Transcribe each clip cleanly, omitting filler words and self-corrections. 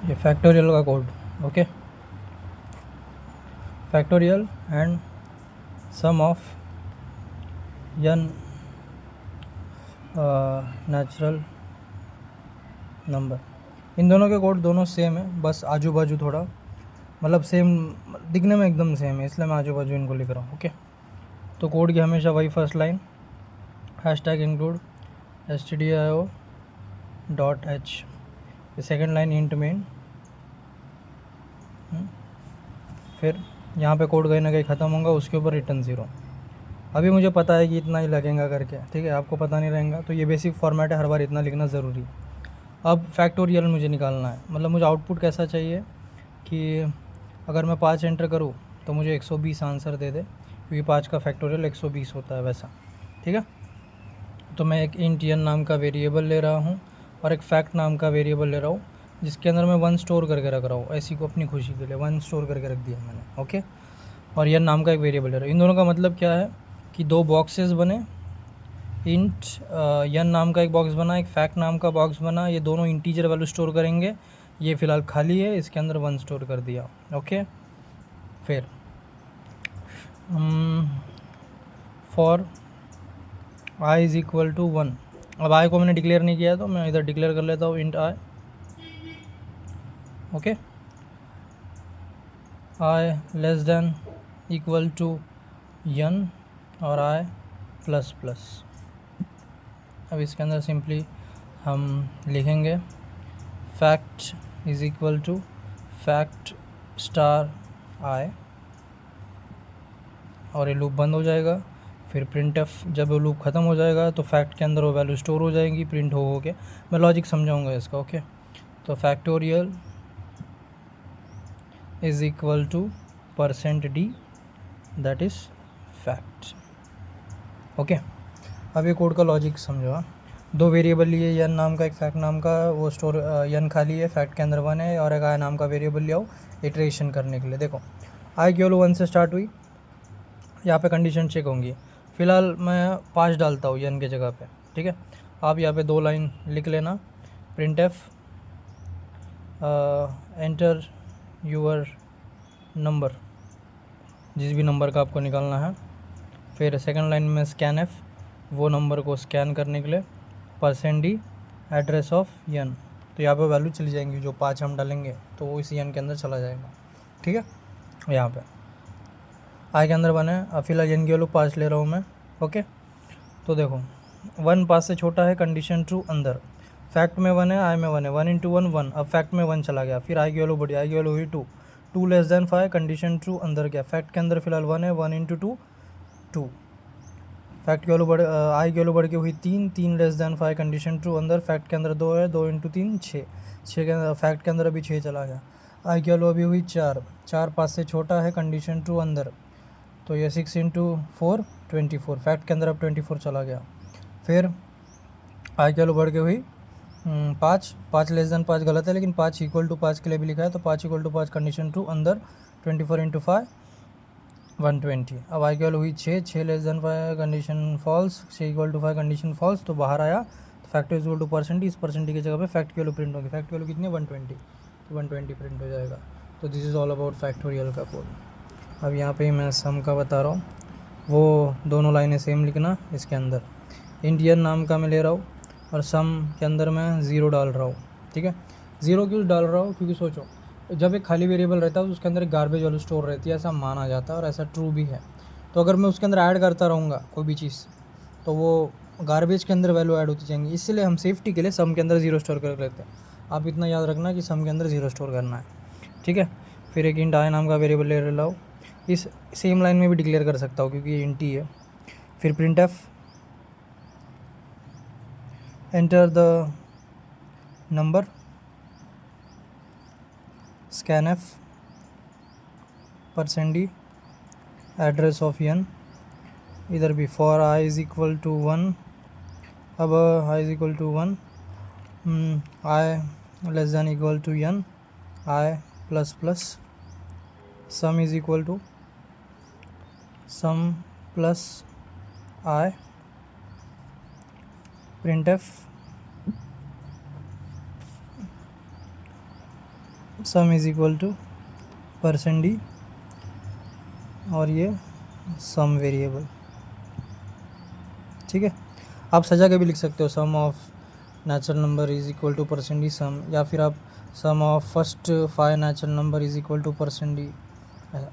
ये फैक्टोरियल का code, okay. Factorial and sum of n natural number, इन दोनों के कोड दोनों सेम है, बस आजू बाजू थोड़ा मतलब सेम दिखने में एकदम सेम है, इसलिए मैं आजू बाजू इनको लिख रहा हूँ, ओके। तो कोड की हमेशा वही first line hashtag include stdio dot H, second line int main, फिर यहाँ पे कोड कहीं ना कहीं ख़त्म होगा, उसके ऊपर रिटर्न 0। अभी मुझे पता है कि इतना ही लगेगा करके, ठीक है, आपको पता नहीं रहेगा, तो ये बेसिक फॉर्मेट है, हर बार इतना लिखना ज़रूरी है। अब फैक्टोरियल मुझे निकालना है, मतलब मुझे आउटपुट कैसा चाहिए कि अगर मैं 5 एंटर करूँ तो मुझे 120 आंसर दे दे, क्योंकि 5 का फैक्टोरियल 120 होता है वैसा, ठीक है। तो मैं एक इंट n नाम का वेरिएबल ले रहा हूँ और एक फैक्ट नाम का वेरिएबल ले रहा हूँ, जिसके अंदर मैं 1 स्टोर करके रख रहा हूँ, ऐसी को अपनी खुशी के लिए 1 स्टोर करके रख दिया मैंने, ओके। और n नाम का एक वेरिएबल ले रहा हूँ। इन दोनों का मतलब क्या है कि दो बॉक्सेस बने, इंट n नाम का एक बॉक्स बना, एक फैक्ट नाम का बॉक्स बना, ये दोनों इंटीजर वैल्यू स्टोर करेंगे, ये फ़िलहाल खाली है, इसके अंदर 1 स्टोर कर दिया, ओके। फिर for i is equal to 1, अब i को मैंने डिक्लेयर नहीं किया तो मैं इधर डिक्लेयर कर लेता हूँ int i, okay. i less than equal to n और i प्लस प्लस। अब इसके अंदर सिंपली हम लिखेंगे fact is equal to fact star i, और ये लूप बंद हो जाएगा। फिर प्रिंट एफ, जब वो लूप ख़त्म हो जाएगा तो फैक्ट के अंदर वो वैल्यू स्टोर हो जाएंगी प्रिंट हो के। मैं लॉजिक समझाऊंगा इसका, ओके। तो factorial is equal to %d, that is fact, okay. अब ये कोड का लॉजिक समझो, हाँ। दो वेरिएबल लिए, यन नाम का एक फैक्ट नाम का, वो स्टोर यन खाली है, फैक्ट के अंदर 1 है, और एक आई नाम का वेरिएबल लिया हो इटरेशन करने के लिए। देखो आई केवल 1 से स्टार्ट हुई, यहाँ पे कंडीशन चेक होंगी। फ़िलहाल मैं 5 डालता हूँ यन के जगह पे, ठीक है। आप यहाँ पे 2 लाइन लिख लेना, print F enter your number, जिस भी नंबर का आपको निकालना है। फिर सेकंड लाइन में स्कैन एफ, वो नंबर को स्कैन करने के लिए, %d एड्रेस ऑफ यन, तो यहाँ पे वैल्यू चली जाएंगी, जो 5 हम डालेंगे तो वो इस यन के अंदर चला जाएगा, ठीक है। यहाँ पे आई के अंदर 1 है, अब फिलहाल यन की वैल्यू 5 ले रहा हूँ मैं, ओके। तो देखो 1 5 से छोटा है, कंडीशन ट्रू अंदर, फैक्ट में 1 है, आई में 1 है, 1 इंटू 1 1, अब फैक्ट में 1 चला गया, फिर आई की वैल्यू बढ़ी, आई की वैल्यू हुई 2, 2 लेस देन 5, कंडीशन ट्रू अंदर गया, फैक्ट के अंदर फिलहाल 1 है, 1 इंटू 2 2, फैक्ट की वैल्यू बढ़ आई की वैल्यू बढ़ के हुई 3, 3 लेस देन 5, कंडीशन ट्रू अंदर, फैक्ट के अंदर 2 है, 2 इंटू 3 6, 6 के अंदर फैक्ट के अंदर अभी 6 चला गया, आई की वैल्यू अभी हुई 4, 4 5 से छोटा है, कंडीशन ट्रू अंदर, तो ये 6 इंटू 4 24, फैक्ट के अंदर अब 24 चला गया। फिर आई की वैल्यू बढ़ के हुई 5, 5 लेस देन 5 गलत है, लेकिन 5 इक्वल टू 5 के लिए भी लिखा है, तो 5 इक्वल टू 5 कंडीशन ट्रू अंदर, 24 इंटू 5 120, अब आई की वैल्यू हुई 6, 6 less than 5 condition false, 6 equal to 5 condition false, तो बाहर आया, तो फैक्ट इक्वल टू %, इस % की जगह पे फैक्ट की वैल्यू प्रिंट होगी, फैक्ट की वैल्यू कितनी है 120, तो 120 प्रिंट हो जाएगा। तो this is all about factorial का कोड। अब यहाँ पे मैं सम का बता रहा हूँ, वो दोनों लाइनें सेम लिखना, इसके अंदर इंडियन नाम का मैं ले रहा हूँ और सम के अंदर मैं 0 डाल रहा हूँ, ठीक है। 0 क्यों डाल रहा हूँ, क्योंकि सोचो जब एक खाली वेरिएबल रहता है तो उसके अंदर एक गार्बेज वैल्यू स्टोर रहती है, ऐसा माना जाता है और ऐसा ट्रू भी है। तो अगर मैं उसके अंदर ऐड करता रहूँगा कोई भी चीज़, तो वो गार्बेज के अंदर वैल्यू ऐड होती जाएंगी, इसलिए हम सेफ्टी के लिए सम के अंदर 0 स्टोर कर लेते हैं। आप इतना याद रखना कि सम के अंदर 0 स्टोर करना है, ठीक है। फिर एक इंट आई नाम का वेरिएबल ले रहा हूँ, इस सेम लाइन में भी डिक्लेयर कर सकता हूँ क्योंकि ये इंट ही है। फिर print F enter the number, scan f %d address of n, इधर भी for i is equal to 1, अब i is equal to 1, i less than equal to n, i plus plus, sum is equal to sum plus i, print f sum is equal to percent d और ये सम variable, ठीक है। आप सजा के भी लिख सकते हो, sum of natural number is equal to percent D sum, या फिर आप sum of first 5 natural number is equal to percent d,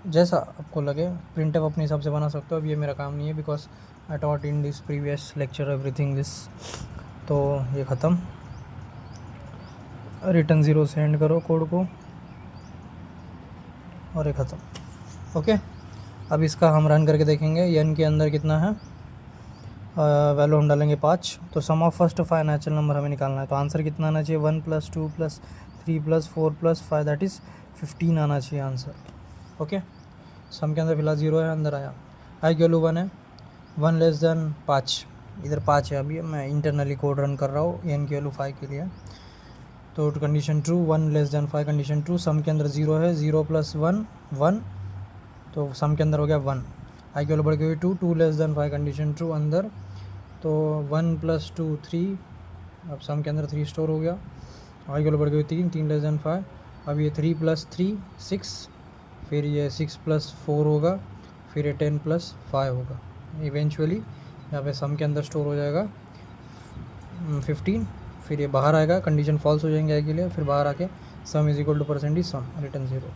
जैसा आपको लगे प्रिंटअप अपने हिसाब से बना सकते हो। अब ये मेरा काम नहीं है because I taught in this previous lecture everything this. तो ये ख़त्म, रिटर्न 0 से एंड करो कोड को और ये ख़त्म। ओके, अब इसका हम रन करके देखेंगे एन के अंदर कितना है, वैल्यू हम डालेंगे 5। तो सम ऑफ फर्स्ट 5 नेचुरल नंबर हमें निकालना है, तो आंसर कितना आना चाहिए 1 + 2 + 3 + 4 + 5 दैट इज़ 15 आना चाहिए आंसर। ओके, सम के अंदर फिलहाल 0 है, अंदर आया। आई की वैल्यू 1 है, 1 लेस देन 5, इधर 5 है। अभी मैं इंटरनली कोड रन कर रहा हूँ, एन की वैल्यू 5 के लिए। तो condition true, 1 less than 5 condition true. Sum के अंदर 0 है, 0 + 1 1, तो सम के अंदर हो गया 1। आई की वैल्यू बढ़ गई 2, 2 लेस देन 5 कंडीशन ट्रू अंदर, तो 1 + 2 3, अब सम के अंदर 3 स्टोर हो गया। आई की वैल्यू बढ़ गई 3, 3 लेस देन 5। अब ये 3 + 3 6, फिर ये 6 + 4 होगा, फिर ये 10 + 5 होगा। इवेंचुअली यहाँ पे सम के अंदर स्टोर हो जाएगा 15, फिर ये बाहर आएगा, कंडीशन फॉल्स हो जाएंगे आई के लिए, फिर बाहर आके sum is equal to percent D sum, return 0।